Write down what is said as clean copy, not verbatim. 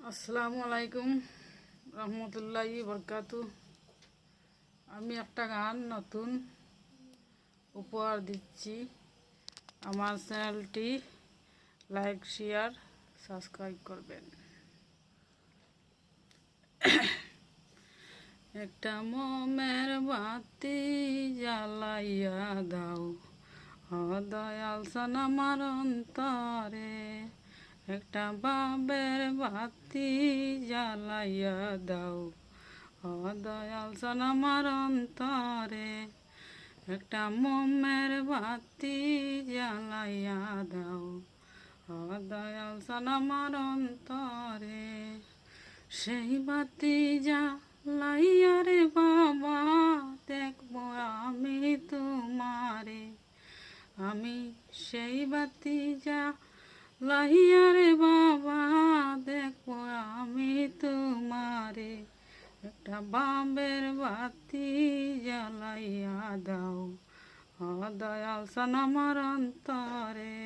আসসালামু আলাইকুম রহমতুল্লাহি বরকাতু। আমি একটা গান নতুন উপহার দিচ্ছি। আমার চ্যানেলটি লাইক শেয়ার সাবস্ক্রাইব করবেন। একটা মোমের বাতি জ্বালাইয়া দাও, ও দয়াল সান আমার অন্তরে। একটা বাবের বাতি জ্বালাইয়া দাও, ও দয়াল সান আমার অন্তরে। একটা মোমের বাতি জ্বালাইয়া দাও, ও দয়াল সান আমার অন্তরে। সেই বাতি জ্বালাইয়া রে বাবা, দেখবো আমি তোমারে। আমি সেই বাতি জ্বালাইয়া রে বাবা, দেখবো আমি তোমারে। একটা বাবের বাতি জ্বালাইয়া দাও, ও দয়াল সান আমার অন্তরে।